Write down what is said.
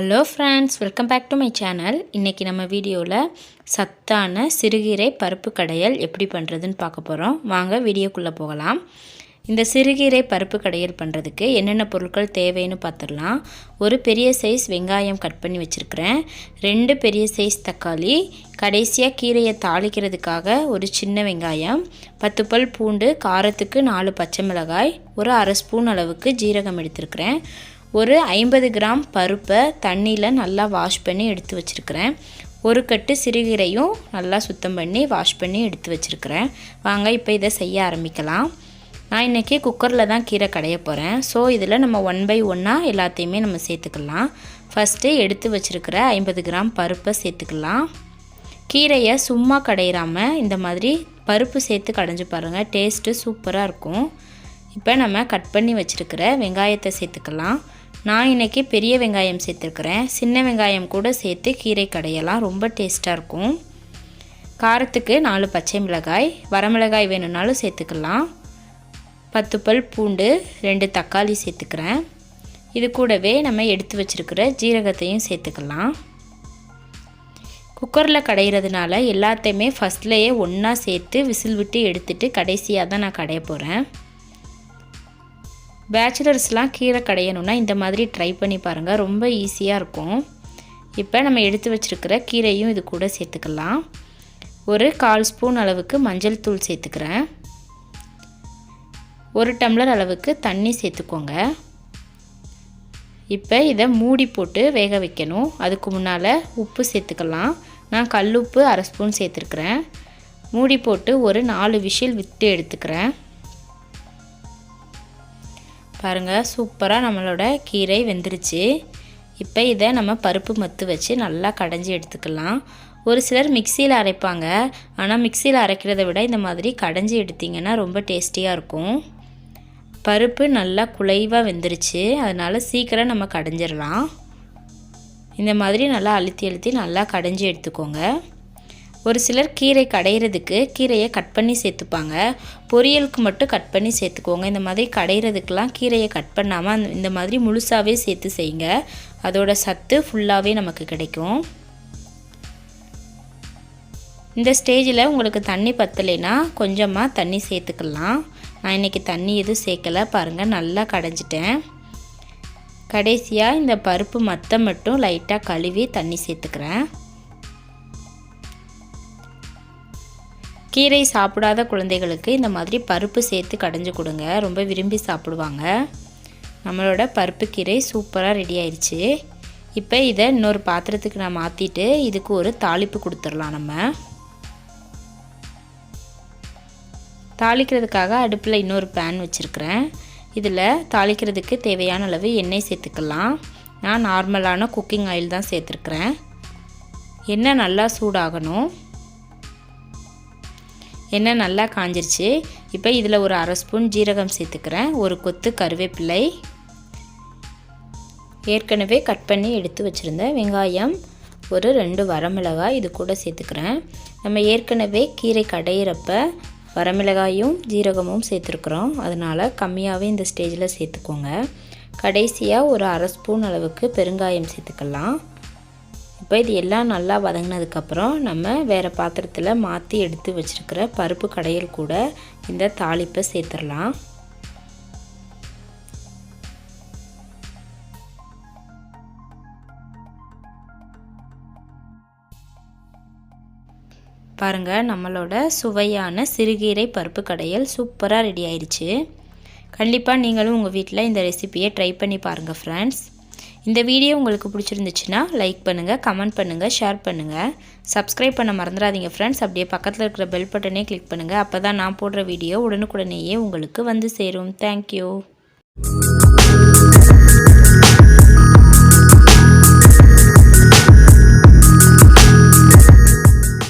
Hello friends, welcome back to my channel. இன்றைக்கி நம்ம வீடியோவில் சத்தான சிறுகீரை பருப்பு கடையல் எப்படி பண்ணுறதுன்னு பார்க்க போகிறோம். வாங்க வீடியோக்குள்ளே போகலாம். இந்த சிறுகீரை பருப்பு கடையல் பண்ணுறதுக்கு என்னென்ன பொருட்கள் தேவைன்னு பார்த்துடலாம். ஒரு பெரிய சைஸ் வெங்காயம் கட் பண்ணி வச்சுருக்கிறேன், 2 பெரிய சைஸ் தக்காளி, கடைசியாக கீரையை தாளிக்கிறதுக்காக ஒரு சின்ன வெங்காயம், 10 பல் பூண்டு, காரத்துக்கு 4 பச்சை மிளகாய், ஒரு அரை ஸ்பூன் அளவுக்கு ஜீரகம் எடுத்துருக்கிறேன், ஒரு 50 கிராம் பருப்பை தண்ணியில் நல்லா வாஷ் பண்ணி எடுத்து வச்சுருக்கிறேன், ஒரு கட்டு சிறுகீரையும் நல்லா சுத்தம் பண்ணி வாஷ் பண்ணி எடுத்து வச்சுருக்கிறேன். வாங்க இப்போ இதை செய்ய ஆரம்பிக்கலாம். நான் இன்றைக்கி குக்கரில் தான் கீரை கடைய போகிறேன். ஸோ இதில் நம்ம 1 by 1 எல்லாத்தையுமே நம்ம சேர்த்துக்கலாம். ஃபஸ்ட்டு எடுத்து வச்சுருக்கிற 50 கிராம் பருப்பை சேர்த்துக்கலாம். கீரையை சும்மா கடையிறாமல் இந்த மாதிரி பருப்பு சேர்த்து கடைஞ்சி பாருங்கள், டேஸ்ட்டு சூப்பராக இருக்கும். இப்போ நம்ம கட் பண்ணி வச்சுருக்கிற வெங்காயத்தை சேர்த்துக்கலாம். நான் இன்றைக்கி பெரிய வெங்காயம் சேர்த்துருக்கிறேன், சின்ன வெங்காயம் கூட சேர்த்து கீரை கடையெல்லாம் ரொம்ப டேஸ்ட்டாக இருக்கும். காரத்துக்கு 4 பச்சை மிளகாய், வரமிளகாய் வேணும்னாலும் சேர்த்துக்கலாம், 10 பல் பூண்டு, 2 தக்காளி சேர்த்துக்கிறேன். இது கூடவே நம்ம எடுத்து வச்சுருக்கிற ஜீரகத்தையும் சேர்த்துக்கலாம். குக்கரில் கடையிறதுனால எல்லாத்தையுமே ஃபஸ்ட்லேயே ஒன்றா சேர்த்து விசில் விட்டு எடுத்துட்டு கடைசியாக தான் நான் கடைய போகிறேன். பேச்சுலர்ஸ்லாம் கீரை கடையணுன்னா இந்த மாதிரி ட்ரை பண்ணி பாருங்கள், ரொம்ப ஈஸியாக இருக்கும். இப்போ நம்ம எடுத்து வச்சுருக்கிற கீரையும் இது கூட சேர்த்துக்கலாம். ஒரு 1/4 ஸ்பூன் அளவுக்கு மஞ்சள் தூள் சேர்த்துக்கிறேன். 1 டம்ளர் அளவுக்கு தண்ணி சேர்த்துக்கோங்க. இப்போ இதை மூடி போட்டு வேக வைக்கணும். அதுக்கு முன்னால் உப்பு சேர்த்துக்கலாம். நான் கல்லுப்பு அரை ஸ்பூன் சேர்த்துருக்குறேன். மூடி போட்டு ஒரு 4 விசில் விட்டு எடுத்துக்கிறேன். பாருங்கள், சூப்பராக நம்மளோட கீரை வெந்துருச்சு. இப்போ இதை நம்ம பருப்பு மத்து வச்சு நல்லா கடைஞ்சி எடுத்துக்கலாம். ஒரு சிலர் மிக்சியில் அரைப்பாங்க, ஆனால் மிக்சியில் அரைக்கிறத விட இந்த மாதிரி கடைஞ்சி எடுத்திங்கன்னா ரொம்ப டேஸ்டியாக இருக்கும். பருப்பு நல்லா குழைவாக வெந்துருச்சு, அதனால் சீக்கிரம் நம்ம கடைஞ்சிடலாம். இந்த மாதிரி நல்லா அழுத்தி நல்லா கடைஞ்சி எடுத்துக்கோங்க. ஒரு சிலர் கீரை கடையிறதுக்கு கீரையை கட் பண்ணி சேர்த்துப்பாங்க, பொரியலுக்கு மட்டும் கட் பண்ணி சேர்த்துக்கோங்க. இந்த மாதிரி கடையிறதுக்கெலாம் கீரையை கட் பண்ணாமல் இந்த மாதிரி முழுசாகவே சேர்த்து செய்யுங்க, அதோட சத்து ஃபுல்லாகவே நமக்கு கிடைக்கும். இந்த ஸ்டேஜில் உங்களுக்கு தண்ணி பத்தலைன்னா கொஞ்சமாக தண்ணி சேர்த்துக்கலாம். நான் இன்றைக்கி தண்ணி எதுவும் சேர்க்கலை. பாருங்கள், நல்லா கடைஞ்சிட்டேன். கடைசியாக இந்த பருப்பு மத்தை மட்டும் லைட்டாக கழுவி தண்ணி சேர்த்துக்கிறேன். கீரை சாப்பிடாத குழந்தைகளுக்கு இந்த மாதிரி பருப்பு சேர்த்து கடைஞ்சி கொடுங்க, ரொம்ப விரும்பி சாப்பிடுவாங்க. நம்மளோட பருப்பு கீரை சூப்பராக ரெடி ஆயிடுச்சு. இப்போ இதை இன்னொரு பாத்திரத்துக்கு நான் மாற்றிட்டு இதுக்கு ஒரு தாளிப்பு கொடுத்துடலாம். நம்ம தாளிக்கிறதுக்காக அடுப்பில் இன்னொரு பேன் வச்சுருக்கிறேன். இதில் தாளிக்கிறதுக்கு தேவையான அளவு எண்ணெய் சேர்த்துக்கலாம். நான் நார்மலான குக்கிங் ஆயில் தான் சேர்த்துருக்குறேன். எண்ணெய் நல்லா சூடாகணும். எண்ணெய் நல்லா காஞ்சிருச்சு. இப்போ இதில் ஒரு அரை ஸ்பூன் ஜீரகம் சேர்த்துக்கிறேன், ஒரு கொத்து கருவேப்பிலை, ஏற்கனவே கட் பண்ணி எடுத்து வச்சுருந்த வெங்காயம், ஒரு 2 வரமிளகாய் இது கூட சேர்த்துக்கிறேன். நம்ம ஏற்கனவே கீரை கடையிறப்ப வரமிளகாயும் ஜீரகமும் சேர்த்துருக்குறோம், அதனால் கம்மியாகவே இந்த ஸ்டேஜில் சேர்த்துக்கோங்க. கடைசியாக ஒரு அரை ஸ்பூன் அளவுக்கு பெருங்காயம் சேர்த்துக்கலாம். இப்போ இது எல்லாம் நல்லா வதங்கினதுக்கப்புறம் நம்ம வேறு பாத்திரத்தில் மாற்றி எடுத்து வச்சுருக்கிற பருப்பு கடையல் கூட இந்த தாளிப்பை சேர்த்துடலாம். பாருங்கள், நம்மளோட சுவையான சிறுகீரை பருப்பு கடையல் சூப்பராக ரெடி ஆயிடுச்சு. கண்டிப்பாக நீங்களும் உங்கள் வீட்டில் இந்த ரெசிபியை ட்ரை பண்ணி பாருங்கள் ஃப்ரெண்ட்ஸ். இந்த வீடியோ உங்களுக்கு பிடிச்சிருந்துச்சுன்னா லைக் பண்ணுங்கள், கமெண்ட் பண்ணுங்கள், ஷேர் பண்ணுங்கள், சப்ஸ்கிரைப் பண்ண மறந்துடாதீங்க ஃப்ரெண்ட்ஸ். அப்படியே பக்கத்தில் இருக்கிற பெல் பட்டனே கிளிக் பண்ணுங்கள். அப்போ தான் நான் போடுற வீடியோ உடனுக்குடனேயே உங்களுக்கு வந்து சேரும். தேங்க்யூ.